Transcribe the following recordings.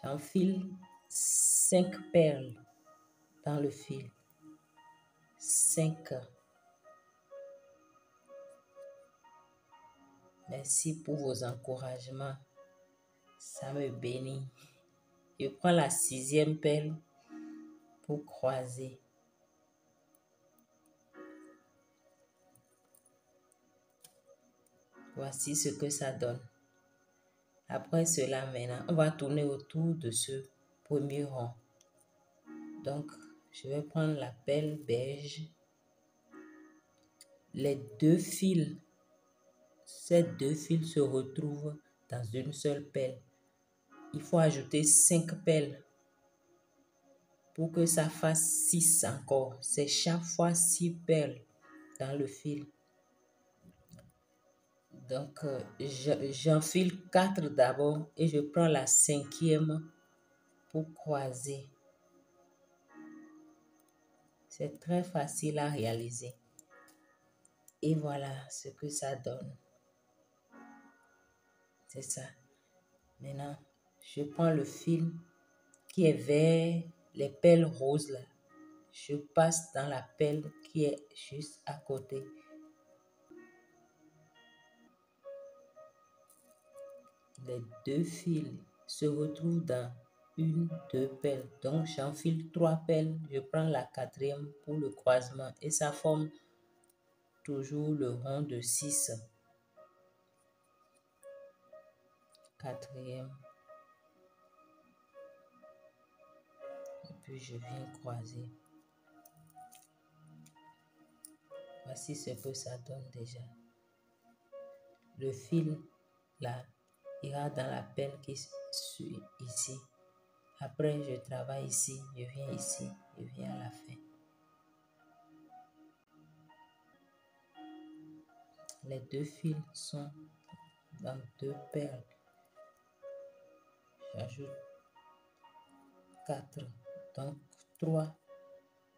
J'enfile 5 perles dans le fil. 5. Merci pour vos encouragements. Ça me bénit. Je prends la 6e perle pour croiser. Voici ce que ça donne. Après cela, maintenant, on va tourner autour de ce premier rond. Donc, je vais prendre la perle beige. Les 2 fils, ces 2 fils se retrouvent dans une seule perle. Il faut ajouter 5 perles pour que ça fasse 6 encore. C'est chaque fois 6 perles dans le fil. Donc, j'enfile 4 d'abord et je prends la 5e pour croiser. C'est très facile à réaliser. Et voilà ce que ça donne. C'est ça. Maintenant, je prends le fil qui est vert, les perles roses là. Je passe dans la perle qui est juste à côté. Les 2 fils se retrouvent dans 1, 2 perles. Donc, j'enfile 3 perles. Je prends la 4e pour le croisement et ça forme toujours le rond de 6. 4e. Et puis, je viens croiser. Voici ce que ça donne déjà. Le fil, là, ira dans la perle qui suit ici. Après, je travaille ici, je viens ici, je viens à la fin. Les 2 fils sont dans 2 perles. J'ajoute 4, donc 3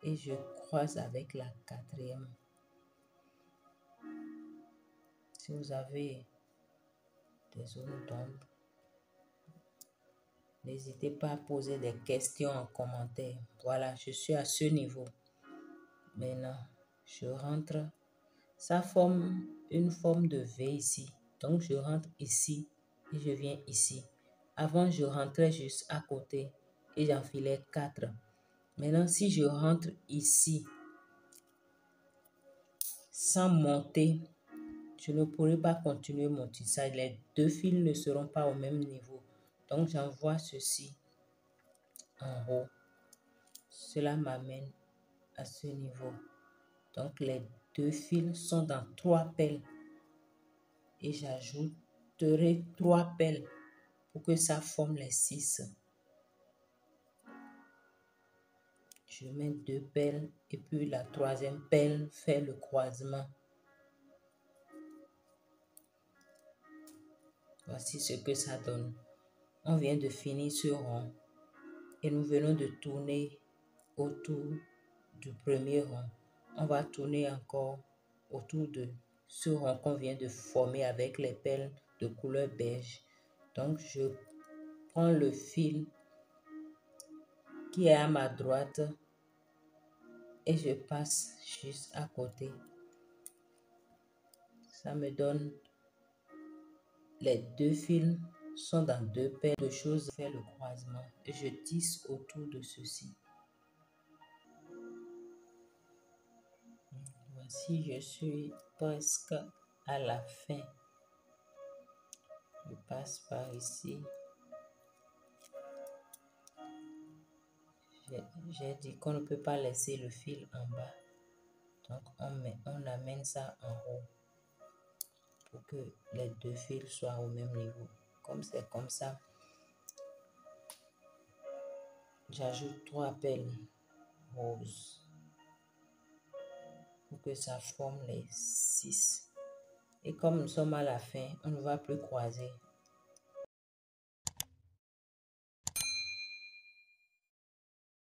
et je croise avec la 4e. Si vous avez des zones d'ombre, n'hésitez pas à poser des questions en commentaire. Voilà, je suis à ce niveau. Maintenant, je rentre. Ça forme une forme de V ici. Donc, je rentre ici et je viens ici. Avant, je rentrais juste à côté et j'enfilais 4. Maintenant, si je rentre ici, sans monter, je ne pourrai pas continuer mon tissage. Les 2 fils ne seront pas au même niveau. Donc, j'envoie ceci en haut. Cela m'amène à ce niveau. Donc, les 2 fils sont dans 3 perles. Et j'ajouterai 3 perles pour que ça forme les 6. Je mets 2 perles et puis la 3e perle fait le croisement. Voici ce que ça donne. On vient de finir ce rond et nous venons de tourner autour du premier rond. On va tourner encore autour de ce rond qu'on vient de former avec les perles de couleur beige. Donc, je prends le fil qui est à ma droite et je passe juste à côté. Ça me donne les 2 fils sont dans 2 paires de choses. Faire le croisement et je tisse autour de ceci. Voici, je suis presque à la fin. Je passe par ici. J'ai dit qu'on ne peut pas laisser le fil en bas. Donc, on amène ça en haut pour que les 2 fils soient au même niveau. Comme c'est comme ça, j'ajoute 3 perles roses pour que ça forme les 6. Et comme nous sommes à la fin, on ne va plus croiser.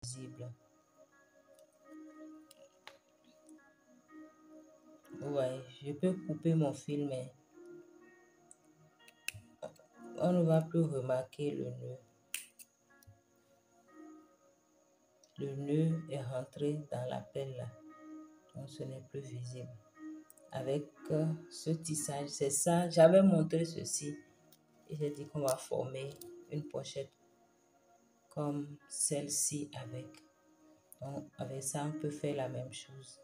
Visible. Ouais, je peux couper mon fil, mais on ne va plus remarquer le nœud. le nœud est rentré dans la pelle là. Donc, ce n'est plus visible. Avec ce tissage, c'est ça. J'avais montré ceci. Et j'ai dit qu'on va former une pochette comme celle-ci avec. Donc, avec ça, on peut faire la même chose.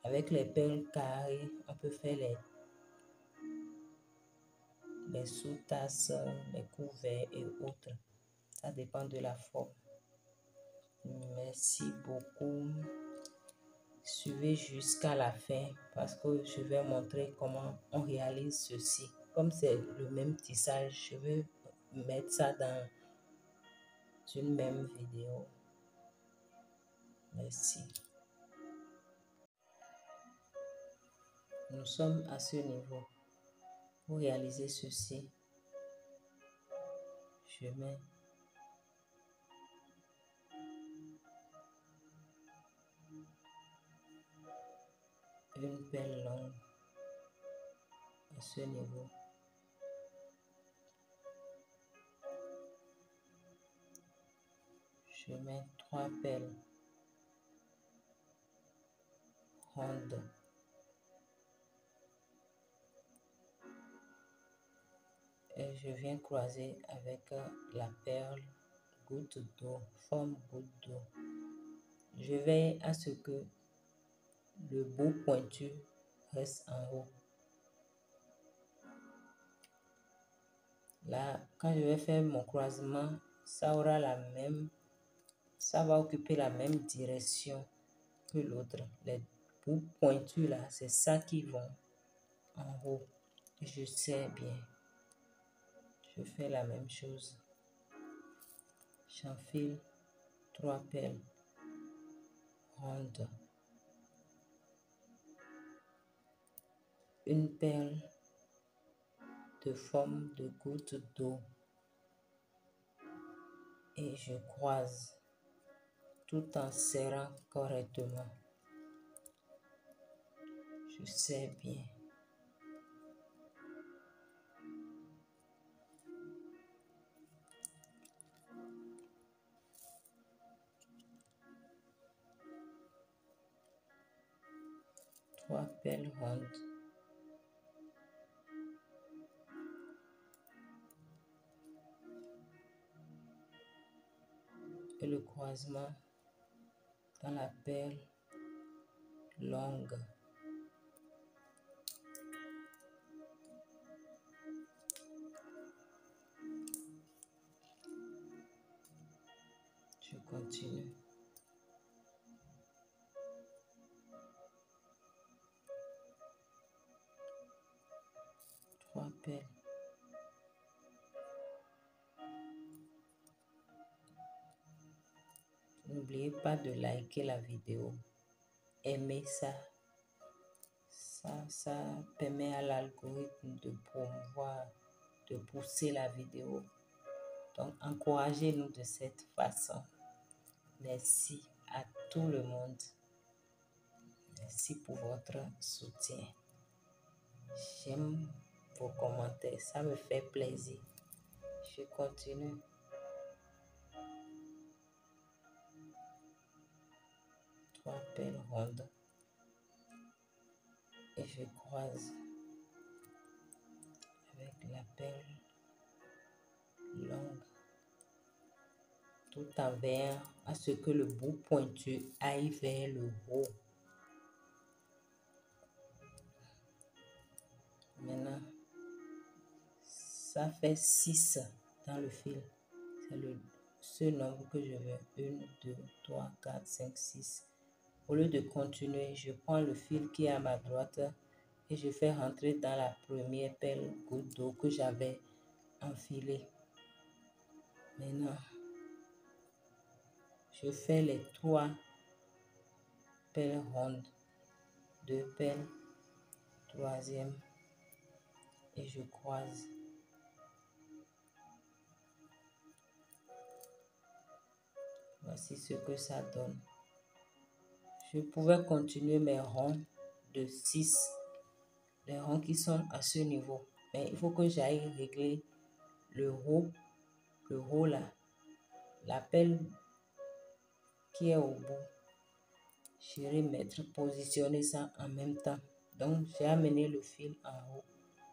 Avec les perles carrées, on peut faire les sous-tasses, les couverts et autres. Ça dépend de la forme. Merci beaucoup. Suivez jusqu'à la fin parce que je vais montrer comment on réalise ceci. Comme c'est le même tissage, je vais mettre ça dans une même vidéo. Merci. Nous sommes à ce niveau. Pour réaliser ceci, je mets une pelle longue à ce niveau. Je mets 3 pelles rondes. Et je viens croiser avec la perle goutte d'eau, forme goutte d'eau. Je veille à ce que le bout pointu reste en haut. Là, quand je vais faire mon croisement, ça va occuper la même direction que l'autre. Les bouts pointus là, c'est ça qui vont en haut. Je sais bien. Je fais la même chose. J'enfile 3 perles rondes. Une perle de forme de goutte d'eau. Et je croise tout en serrant correctement. Je serre bien. Trois perles rondes. Et le croisement dans la perle longue. Je continue. Trois perles. N'oubliez pas de liker la vidéo. Aimez ça. Ça permet à l'algorithme de promouvoir, de pousser la vidéo. Donc, encouragez-nous de cette façon. Merci à tout le monde. Merci pour votre soutien. J'aime vos commentaires. Ça me fait plaisir. Je continue. Trois perles rondes. Et je croise avec la perle longue. Tout en veillant à ce que le bout pointu aille vers le haut. Maintenant, ça fait 6 dans le fil. C'est ce nombre que je veux. 1, 2, 3, 4, 5, 6. Au lieu de continuer, je prends le fil qui est à ma droite et je fais rentrer dans la première perle goutte d'eau que j'avais enfilée. Maintenant, je fais les 3 perles rondes, 2 perles, troisième, et je croise. Voici ce que ça donne. Je pouvais continuer mes ronds de 6, les ronds qui sont à ce niveau. Mais il faut que j'aille régler le haut là. La pelle qui est au bout. Je vais mettre, positionner ça en même temps. Donc, j'ai amené le fil en haut.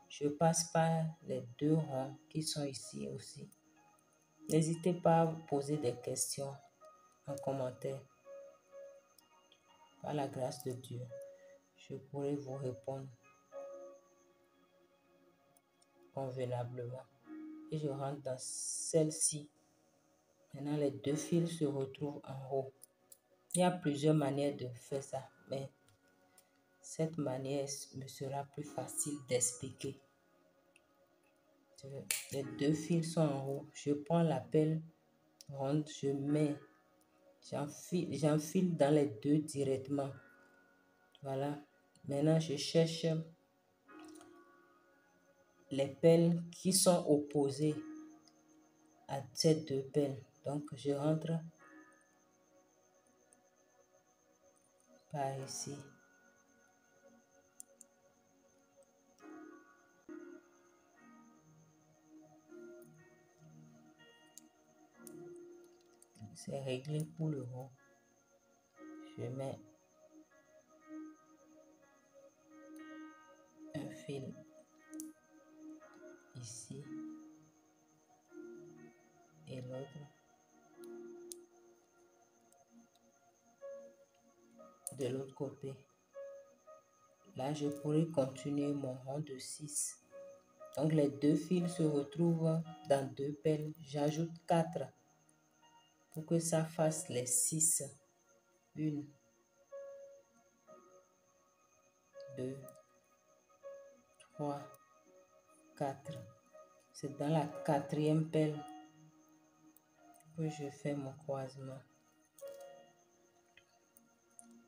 Je passe par les deux ronds qui sont ici aussi. N'hésitez pas à vous poser des questions en commentaire. Par la grâce de Dieu, je pourrai vous répondre convenablement. Et je rentre dans celle-ci. Maintenant, les deux fils se retrouvent en haut. Il y a plusieurs manières de faire ça, mais cette manière me sera plus facile d'expliquer. Les deux fils sont en haut. Je prends la pelle ronde, je mets, j'enfile dans les deux directement. Voilà. Maintenant, je cherche les pelles qui sont opposées à ces deux pelles. Donc, je rentre par ici. C'est réglé pour le rond. Je mets un fil ici et l'autre de l'autre côté. Là, je pourrais continuer mon rond de 6. Donc, les deux fils se retrouvent dans deux pelles. J'ajoute 4 pour que ça fasse les 6. 1, 2, 3, 4. C'est dans la quatrième pelle que je fais mon croisement.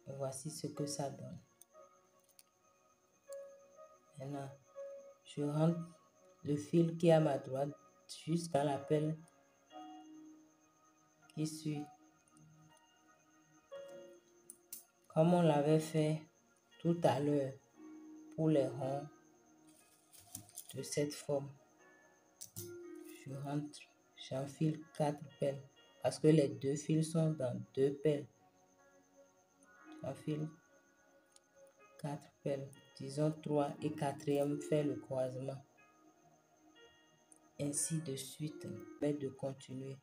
Et voici ce que ça donne. Maintenant, je rentre le fil qui est à ma droite jusqu'à la pelle qui suit. Comme on l'avait fait tout à l'heure pour les ronds de cette forme. Je rentre, j'enfile 4 pelles parce que les deux fils sont dans deux pelles. J'enfile 4 pelles, disons 3 et quatrième fait le croisement. Ainsi de suite, mais de continuer.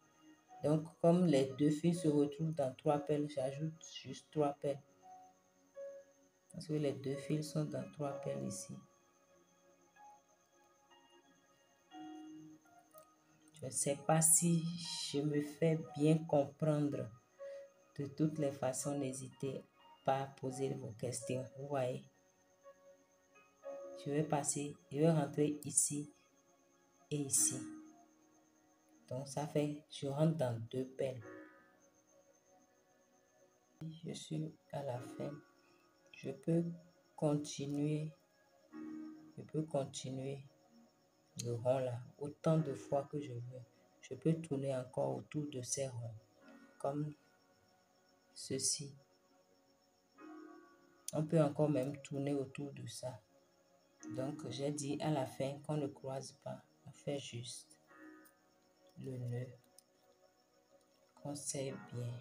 Donc, comme les deux fils se retrouvent dans 3 pelles, j'ajoute juste 3 pelles. Parce que les deux fils sont dans 3 pelles ici. Je ne sais pas si je me fais bien comprendre. De toutes les façons, n'hésitez pas à poser vos questions. Vous voyez, je vais rentrer ici et ici. Donc, ça fait, je rentre dans deux pelles. Je suis à la fin. Je peux continuer le rond là autant de fois que je veux. Je peux tourner encore autour de ces ronds comme ceci. On peut encore même tourner autour de ça. Donc j'ai dit à la fin qu'on ne croise pas, on fait juste le nœud qu'on serre bien.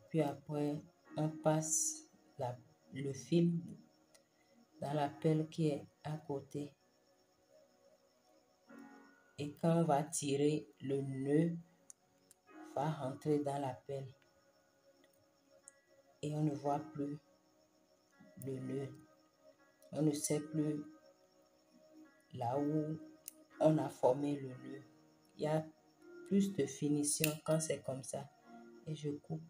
Puis après on passe le fil dans la pelle qui est à côté. Et quand on va tirer, le nœud va rentrer dans la pelle. Et on ne voit plus le nœud. On ne sait plus là où on a formé le nœud. Il y a plus de finition quand c'est comme ça. Et je coupe.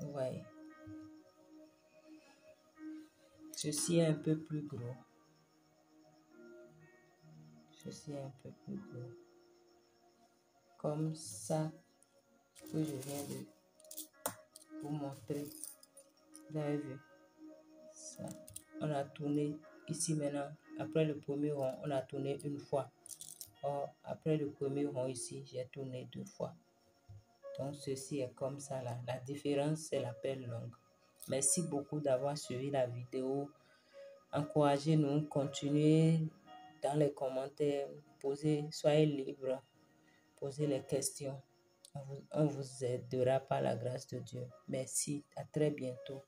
Vous voyez. Ceci est un peu plus gros. Ceci est un peu plus gros. Comme ça que je viens de vous montrer. Vous avez vu ça. On a tourné ici maintenant. Après le premier rond, on a tourné une fois. Or, après le premier rond ici, j'ai tourné 2 fois. Donc, ceci est comme ça là. La différence, c'est la pelle longue. Merci beaucoup d'avoir suivi la vidéo. encouragez-nous, continuez dans les commentaires, soyez libres, posez les questions. On vous aidera par la grâce de Dieu. Merci, à très bientôt.